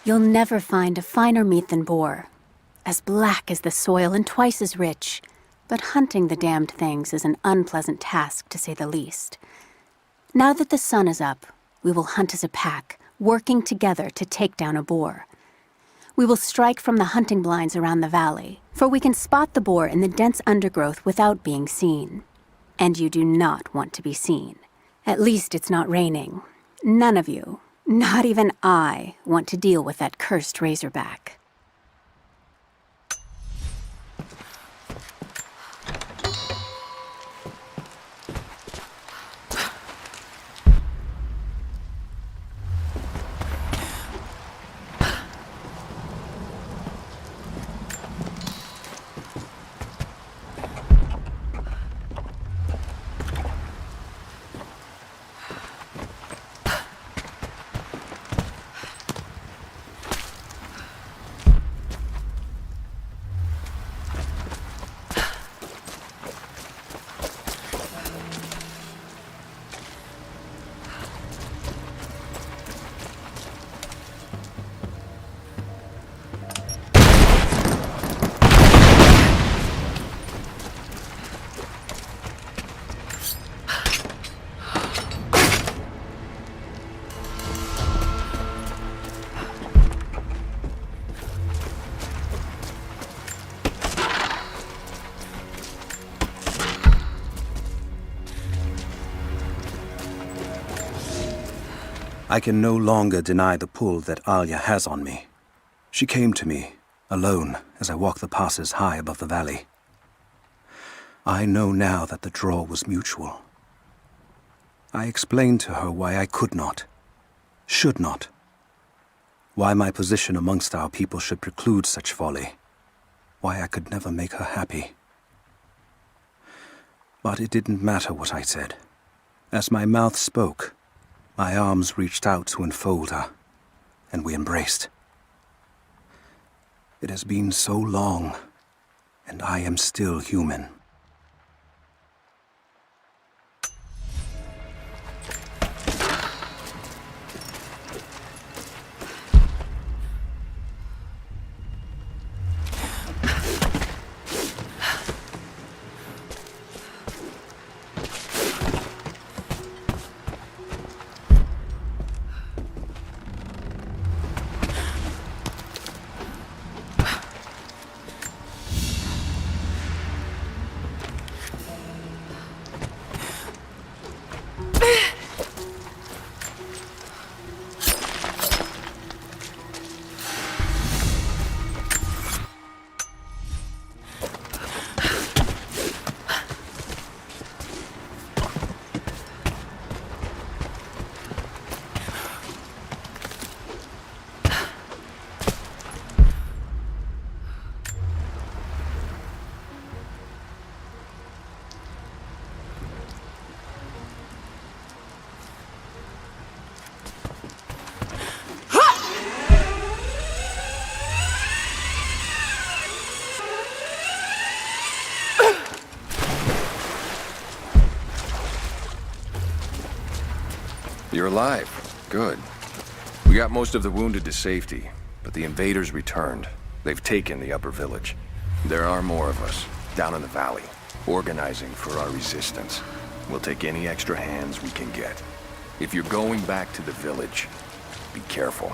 You'll never find a finer meat than boar. As black as the soil and twice as rich. But hunting the damned things is an unpleasant task, to say the least. Now that the sun is up, we will hunt as a pack, working together to take down a boar. We will strike from the hunting blinds around the valley, for we can spot the boar in the dense undergrowth without being seen. And you do not want to be seen. At least it's not raining. None of you, not even I, want to deal with that cursed razorback. I can no longer deny the pull that Alia has on me. She came to me, alone, as I walked the passes high above the valley. I know now that the draw was mutual. I explained to her why I could not, should not. Why my position amongst our people should preclude such folly. Why I could never make her happy. But it didn't matter what I said. As my mouth spoke, my arms reached out to enfold her, and we embraced. It has been so long, and I am still human. You're alive. Good. We got most of the wounded to safety, but the invaders returned. They've taken the upper village. There are more of us, down in the valley, organizing for our resistance. We'll take any extra hands we can get. If you're going back to the village, be careful.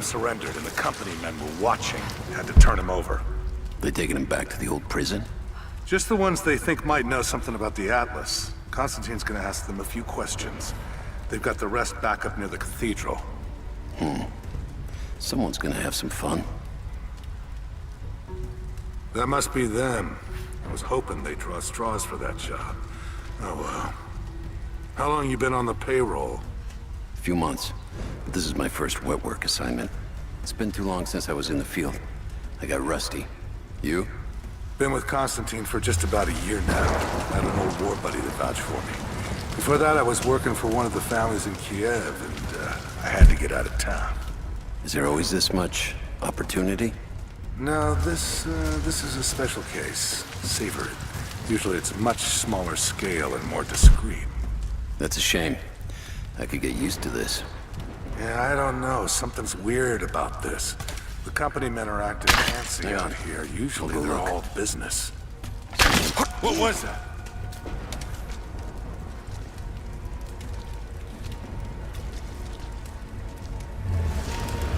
Surrendered and the company men were watching. Had to turn him over. They taking him back to the old prison? Just the ones they think might know something about the Atlas. Constantine's gonna ask them a few questions. They've got the rest back up near the cathedral. Someone's gonna have some fun. That must be them. I was hoping they'd draw straws for that job. Oh well. How long you been on the payroll? A few months. But this is my first wet work assignment. It's been too long since I was in the field. I got rusty. You? Been with Constantine for just about a year now. I had an old war buddy that vouched for me. Before that, I was working for one of the families in Kitezh, and I had to get out of town. Is there always this much opportunity? No, this is a special case. Savor it. Usually it's much smaller scale and more discreet. That's a shame. I could get used to this. Yeah, I don't know. Something's weird about this. The company men are acting fancy Hang out on. here. Usually I'll go they're look. all business. What was that?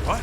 What?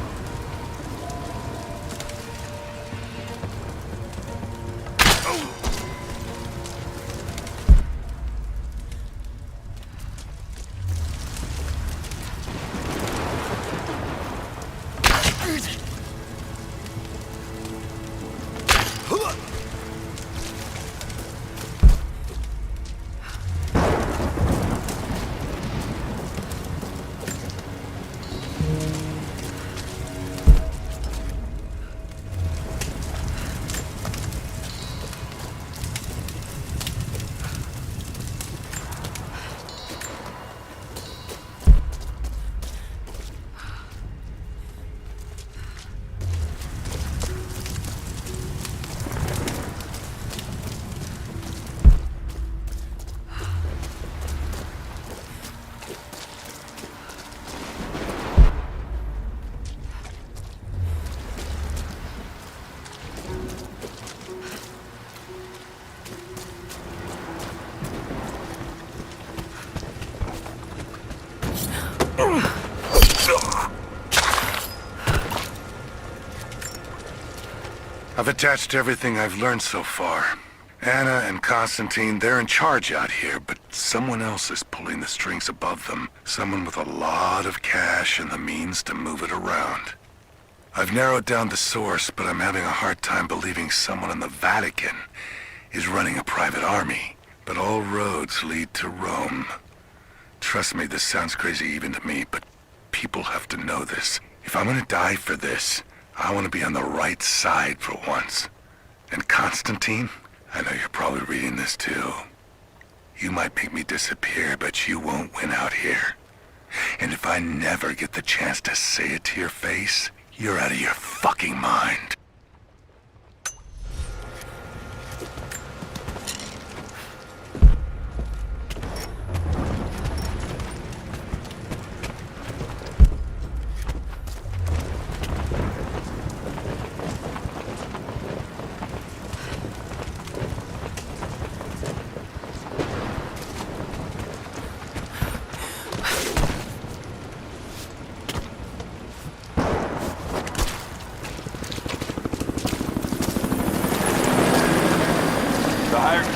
I've attached everything I've learned so far. Anna and Constantine, they're in charge out here, but someone else is pulling the strings above them. Someone with a lot of cash and the means to move it around. I've narrowed down the source, but I'm having a hard time believing someone in the Vatican is running a private army. But all roads lead to Rome. Trust me, this sounds crazy even to me, but people have to know this. If I'm gonna die for this, I want to be on the right side for once. And Constantine, I know you're probably reading this too. You might make me disappear, but you won't win out here. And if I never get the chance to say it to your face, you're out of your fucking mind.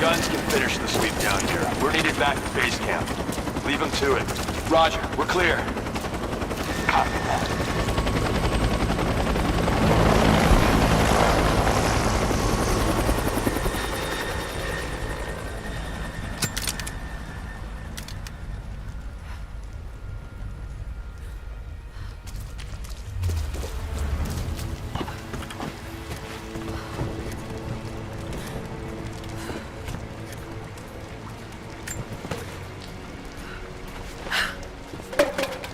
Guns can finish the sweep down here. We're needed back to base camp. Leave them to it. Roger, we're clear. Copy that.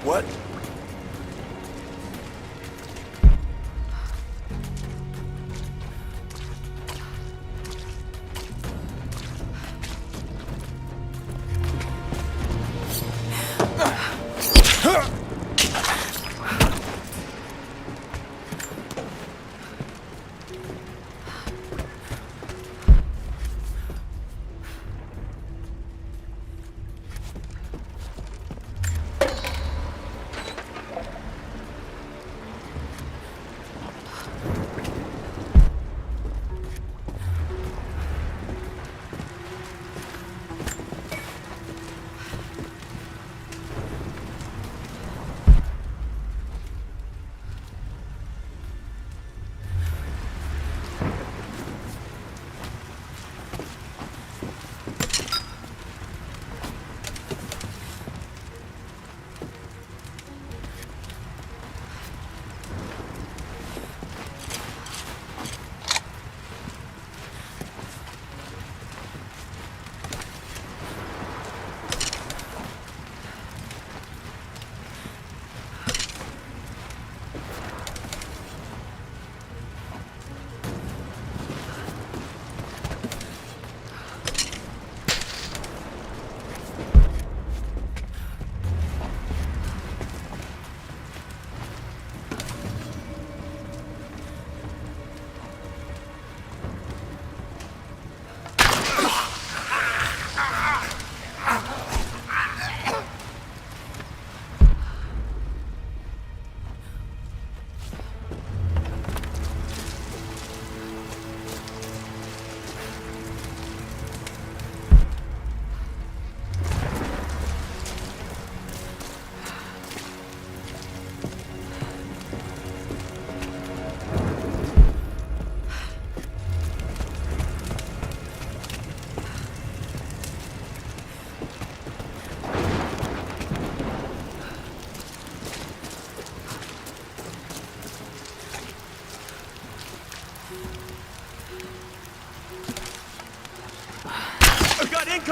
What?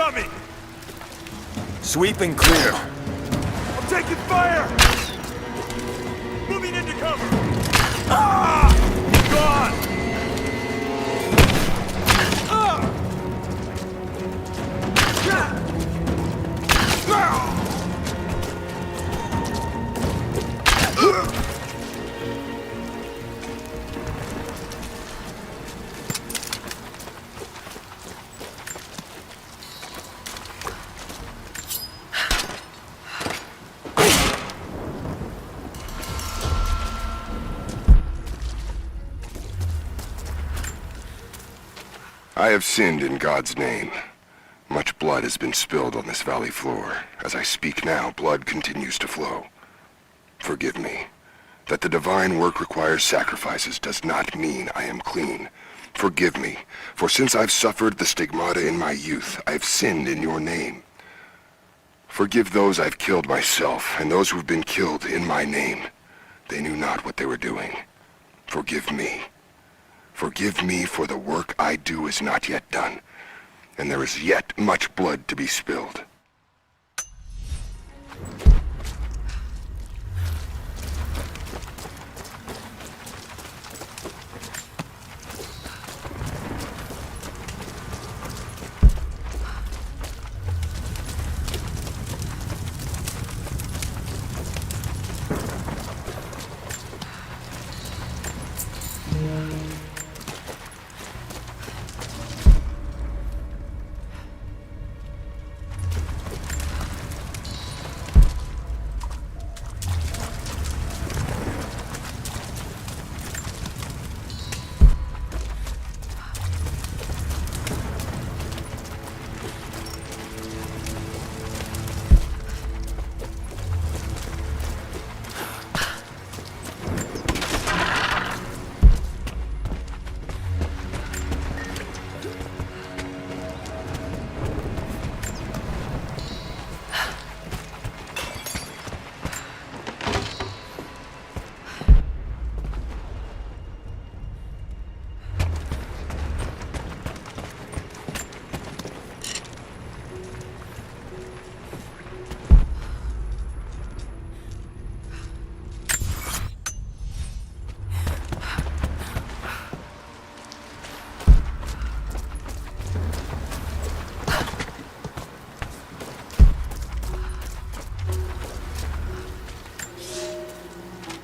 incoming! Sweep and clear. I'm taking fire! Moving into cover! Ah! Gone! Ah! I have sinned in God's name. Much blood has been spilled on this valley floor. As I speak now, blood continues to flow. Forgive me. That the divine work requires sacrifices does not mean I am clean. Forgive me, for since I've suffered the stigmata in my youth, I've sinned in your name. Forgive those I've killed myself, and those who've been killed in my name. They knew not what they were doing. Forgive me. Forgive me, for the work I do is not yet done, and there is yet much blood to be spilled.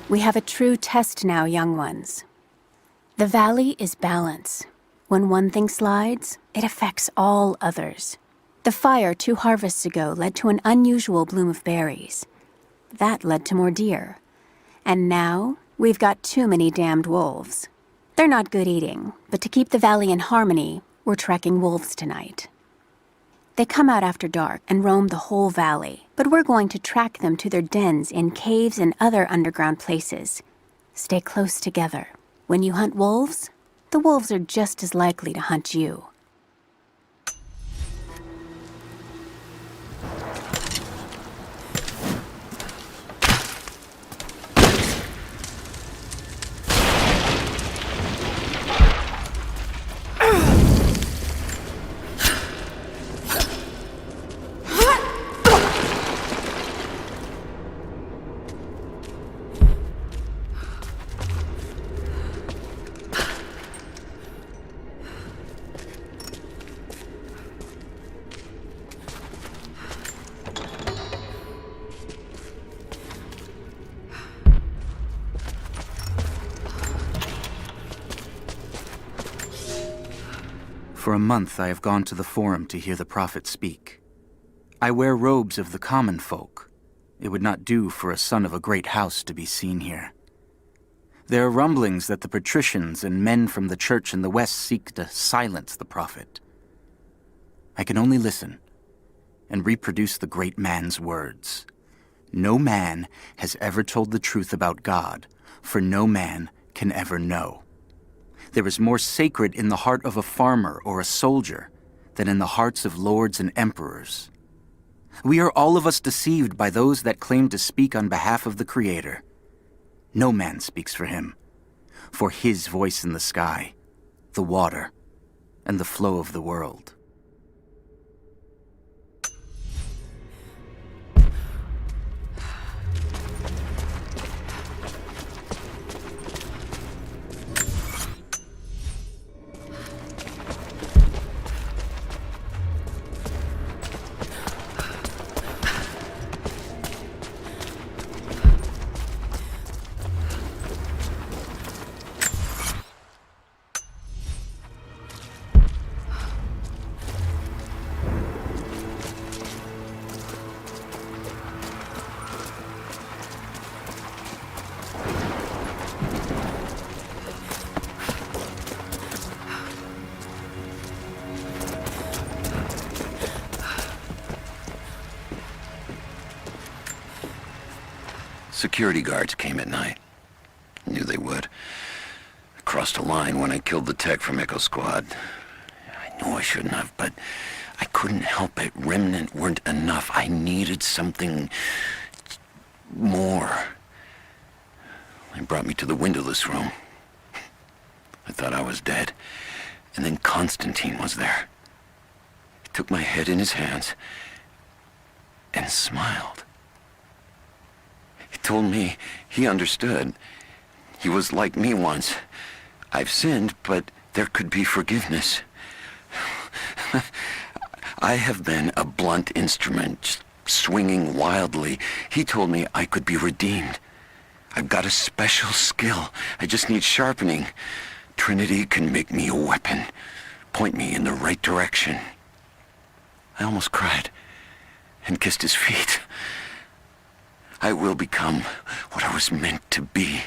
We have a true test now, young ones. The valley is balance. When one thing slides, it affects all others. The fire 2 harvests ago led to an unusual bloom of berries. That led to more deer. And now, we've got too many damned wolves. They're not good eating, but to keep the valley in harmony, we're tracking wolves tonight. They come out after dark and roam the whole valley, but we're going to track them to their dens in caves and other underground places. Stay close together. When you hunt wolves, the wolves are just as likely to hunt you. For a month I have gone to the Forum to hear the Prophet speak. I wear robes of the common folk. It would not do for a son of a great house to be seen here. There are rumblings that the patricians and men from the church in the west seek to silence the Prophet. I can only listen and reproduce the great man's words. No man has ever told the truth about God, for no man can ever know. There is more sacred in the heart of a farmer or a soldier than in the hearts of lords and emperors. We are all of us deceived by those that claim to speak on behalf of the Creator. No man speaks for him, for his voice in the sky, the water, and the flow of the world. Security guards came at night. Knew they would. I crossed a line when I killed the tech from Echo Squad. I knew I shouldn't have, but I couldn't help it. Remnant weren't enough. I needed something more. They brought me to the windowless room. I thought I was dead. And then Constantine was there. He took my head in his hands and smiled. He told me he understood. He was like me once. I've sinned, but there could be forgiveness. I have been a blunt instrument, swinging wildly. He told me I could be redeemed. I've got a special skill. I just need sharpening. Trinity can make me a weapon, point me in the right direction. I almost cried and kissed his feet. I will become what I was meant to be.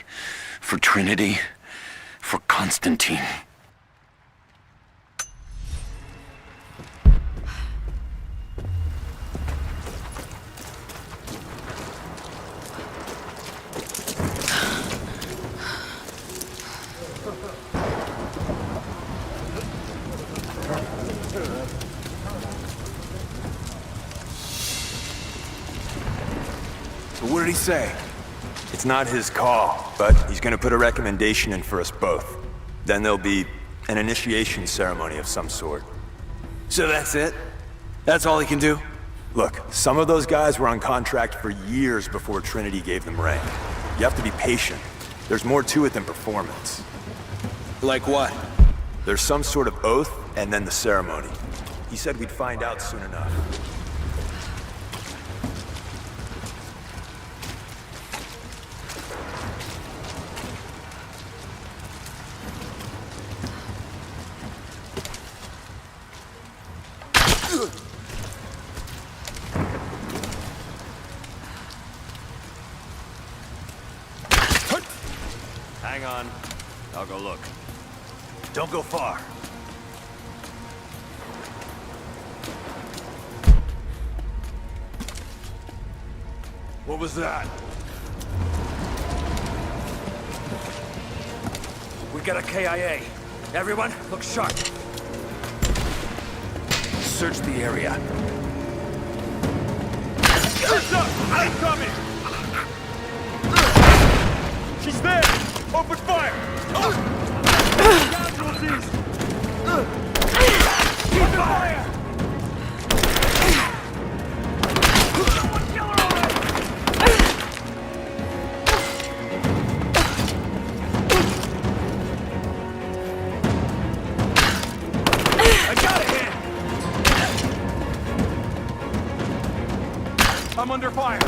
For Trinity, for Constantine. So what did he say? It's not his call, but he's gonna put a recommendation in for us both. Then there'll be an initiation ceremony of some sort. So that's it? That's all he can do? Look, some of those guys were on contract for years before Trinity gave them rank. You have to be patient. There's more to it than performance. Like what? There's some sort of oath, and then the ceremony. He said we'd find out soon enough. Hang on. I'll go look. Don't go far. What was that? We got a KIA. Everyone, look sharp. Search the area. Heads up! I'm coming! She's there! Open fire! Casualties! Keep fire! Someone kill her already! I got a hit! I'm under fire!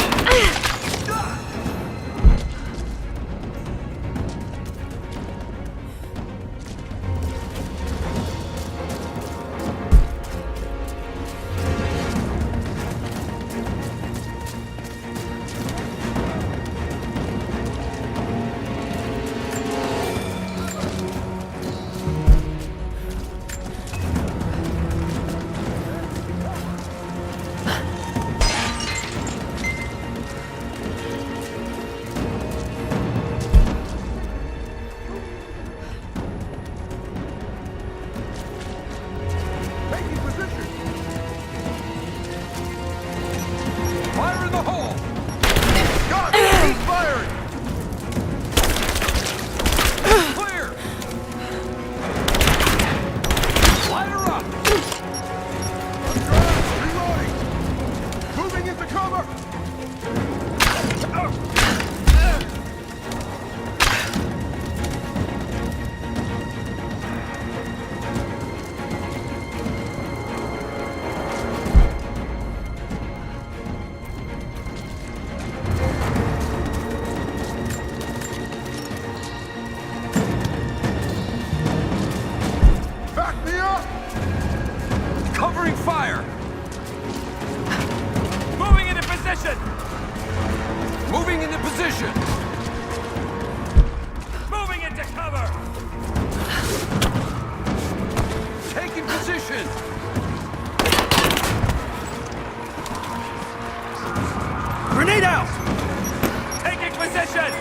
position!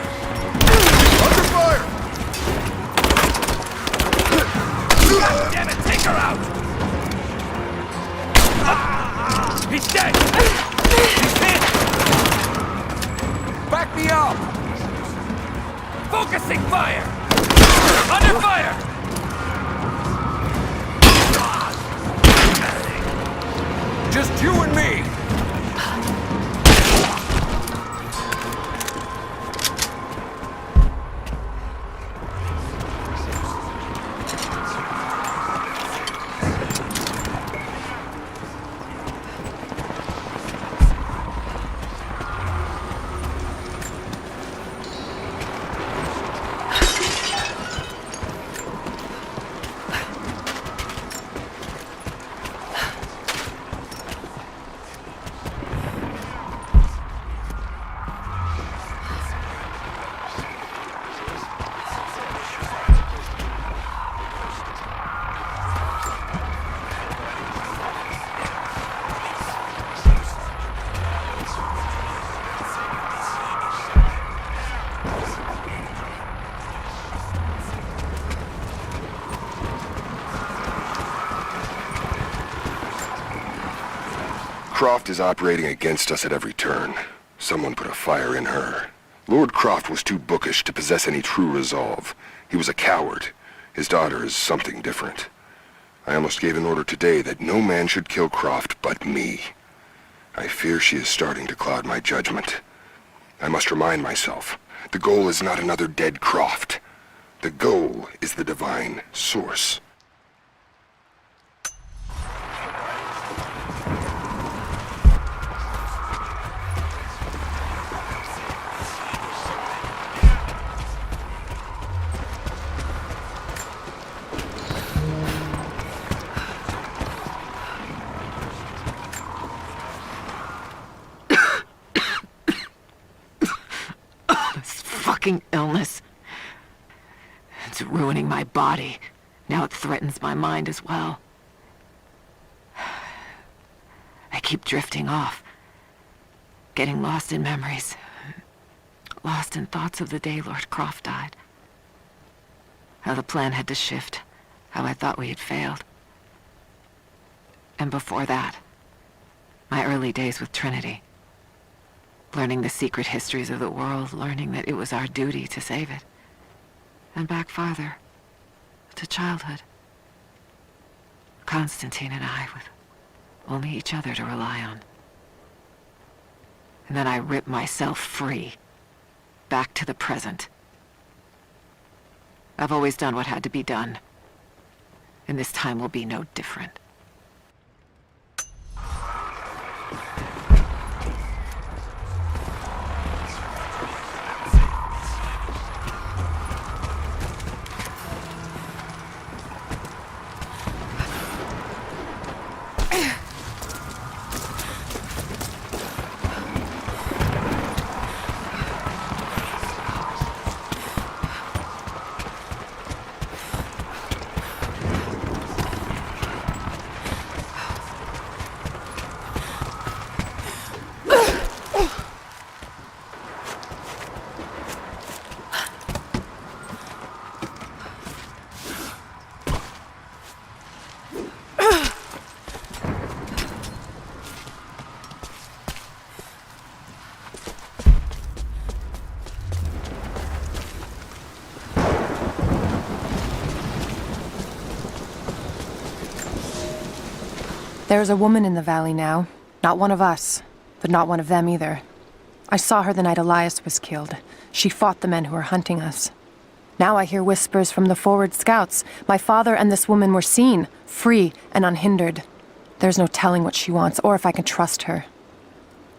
Under fire! God damn it, take her out! He's dead! He's hit! Back me up! Focusing fire! Under fire! Just you and me! Croft is operating against us at every turn. Someone put a fire in her. Lord Croft was too bookish to possess any true resolve. He was a coward. His daughter is something different. I almost gave an order today that no man should kill Croft but me. I fear she is starting to cloud my judgment. I must remind myself, the goal is not another dead Croft. The goal is the divine source. Fucking illness. It's ruining my body. Now it threatens my mind as well. I keep drifting off. Getting lost in memories. Lost in thoughts of the day Lord Croft died. How the plan had to shift. How I thought we had failed. And before that, my early days with Trinity. Learning the secret histories of the world, learning that it was our duty to save it. And back farther, to childhood. Constantine and I, with only each other to rely on. And then I ripped myself free, back to the present. I've always done what had to be done, and this time will be no different. There's a woman in the valley now. Not one of us, but not one of them either. I saw her the night Elias was killed. She fought the men who were hunting us. Now I hear whispers from the forward scouts. My father and this woman were seen, free and unhindered. There's no telling what she wants, or if I can trust her.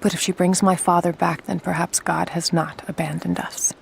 But if she brings my father back, then perhaps God has not abandoned us.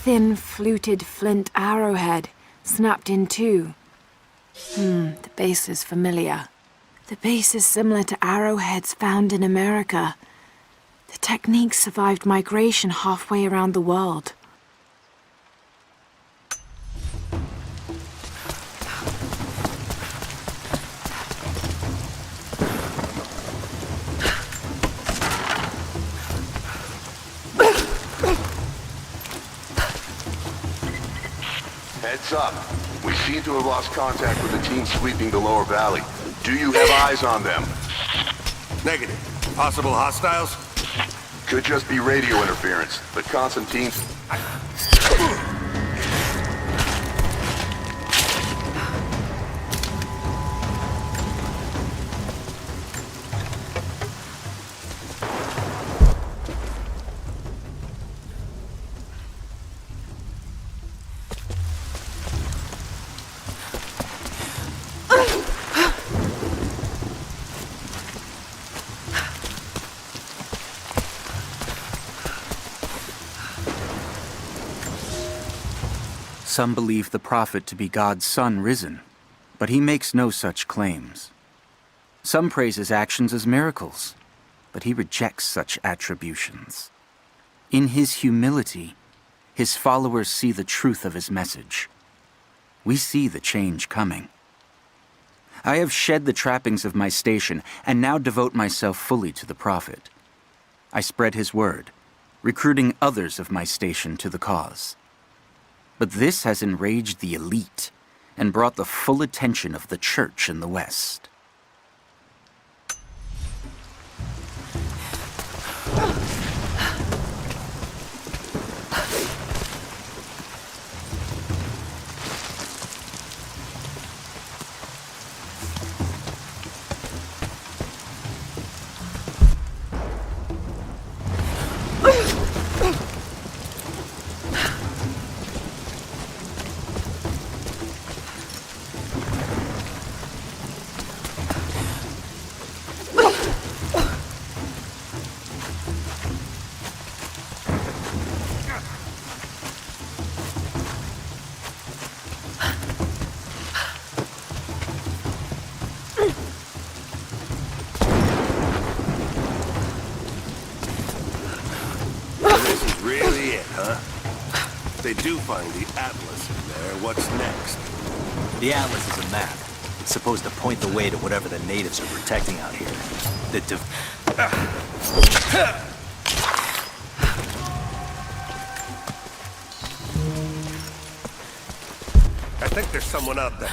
thin, fluted flint arrowhead, snapped in two. The base is familiar. The base is similar to arrowheads found in America. The technique survived migration halfway around the world. Heads up. We seem to have lost contact with the team sweeping the lower valley. Do you have eyes on them? Negative. Possible hostiles? Could just be radio interference, but Constantine... Some believe the prophet to be God's son risen, but he makes no such claims. Some praise his actions as miracles, but he rejects such attributions. In his humility, his followers see the truth of his message. We see the change coming. I have shed the trappings of my station and now devote myself fully to the prophet. I spread his word, recruiting others of my station to the cause. But this has enraged the elite and brought the full attention of the church in the West. They do find the Atlas in there. What's next? The Atlas is a map. It's supposed to point the way to whatever the natives are protecting out here. I think there's someone out there.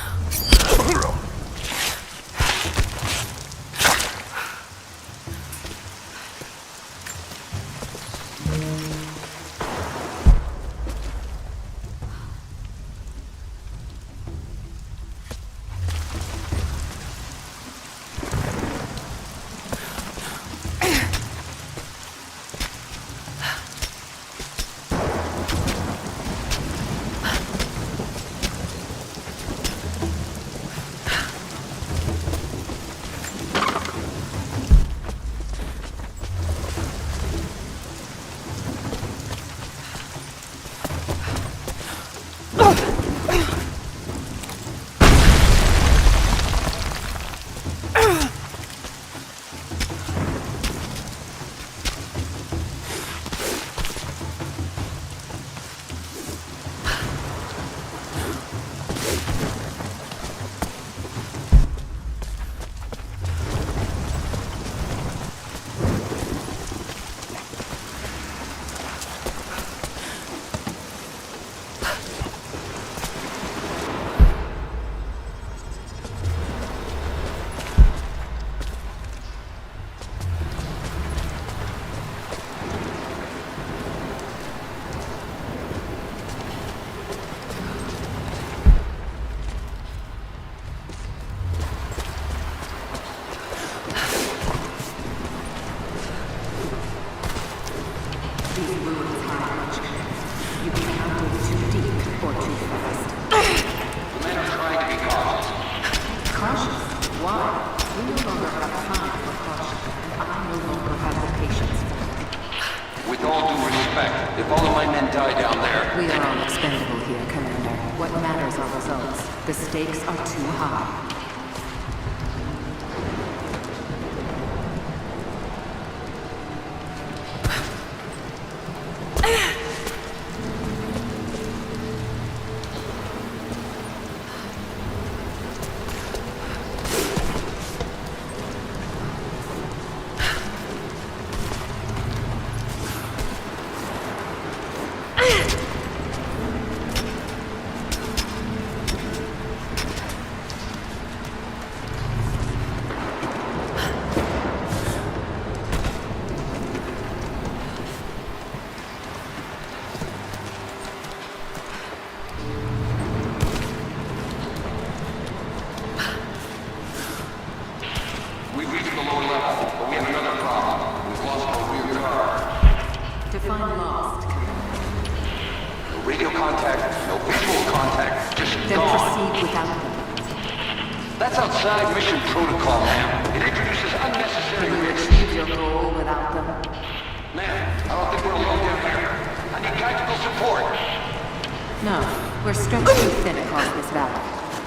If all of my men die down there... We are all expendable here, Commander. What matters are results. The stakes are too high.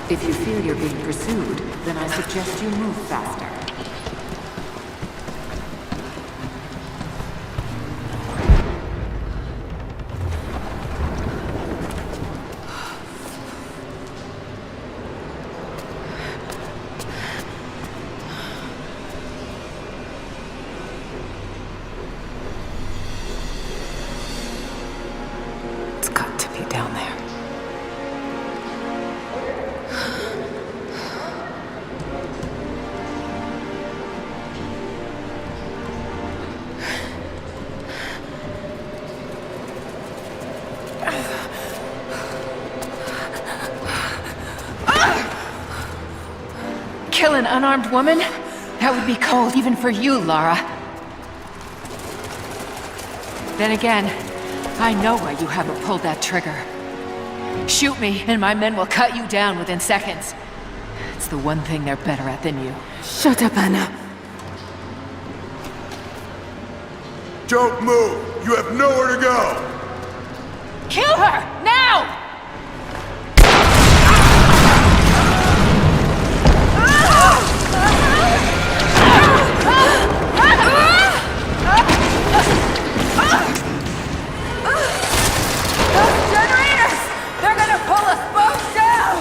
If you feel you're being pursued, then I suggest you move faster. It's got to be down there. Kill an unarmed woman? That would be cold even for you, Lara. Then again, I know why you haven't pulled that trigger. Shoot me, and my men will cut you down within seconds. It's the one thing they're better at than you. Shut up, Anna. Don't move! You have nowhere to go! Kill her! Now! Those generators! They're gonna pull us both down!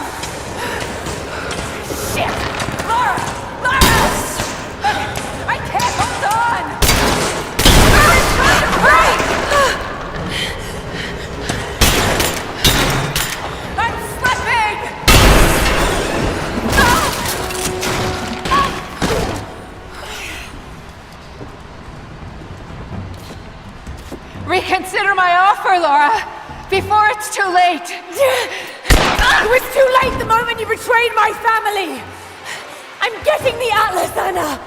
Shit! Lara! Lara! I can't hold on! I'm trying to break! I'm slipping! Reconsider my offer, Lara! Before it's too late! It was too late the moment you betrayed my family! I'm getting the Atlas, Anna!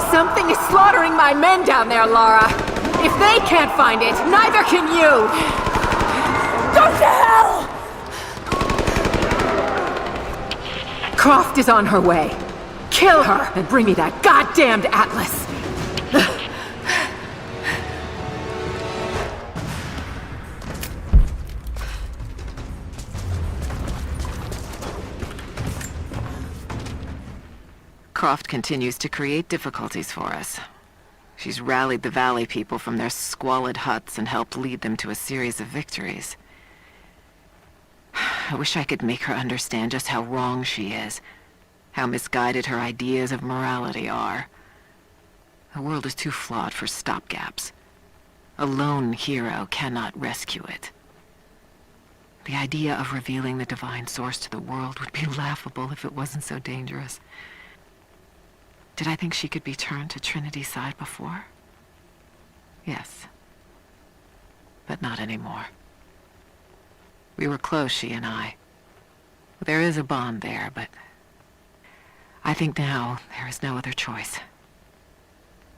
Something is slaughtering my men down there, Lara. If they can't find it, neither can you! Go to hell! Croft is on her way. Kill her and bring me that goddamned Atlas. Croft continues to create difficulties for us. She's rallied the Valley people from their squalid huts and helped lead them to a series of victories. I wish I could make her understand just how wrong she is, how misguided her ideas of morality are. The world is too flawed for stopgaps. A lone hero cannot rescue it. The idea of revealing the divine source to the world would be laughable if it wasn't so dangerous. Did I think she could be turned to Trinity's side before? Yes. But not anymore. We were close, she and I. There is a bond there, but I think now there is no other choice.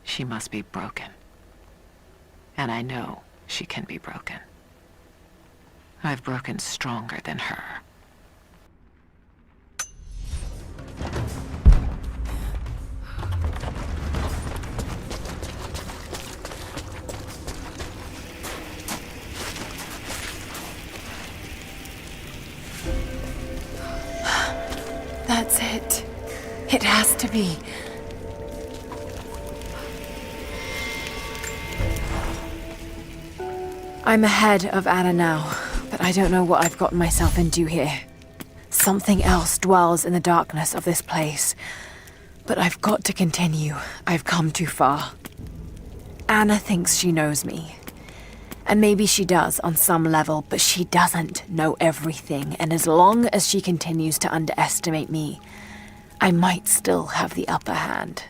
She must be broken. And I know she can be broken. I've broken stronger than her. has to be. I'm ahead of Anna now, but I don't know what I've gotten myself into here. Something else dwells in the darkness of this place. But I've got to continue. I've come too far. Anna thinks she knows me. And maybe she does on some level, but she doesn't know everything. And as long as she continues to underestimate me, I might still have the upper hand.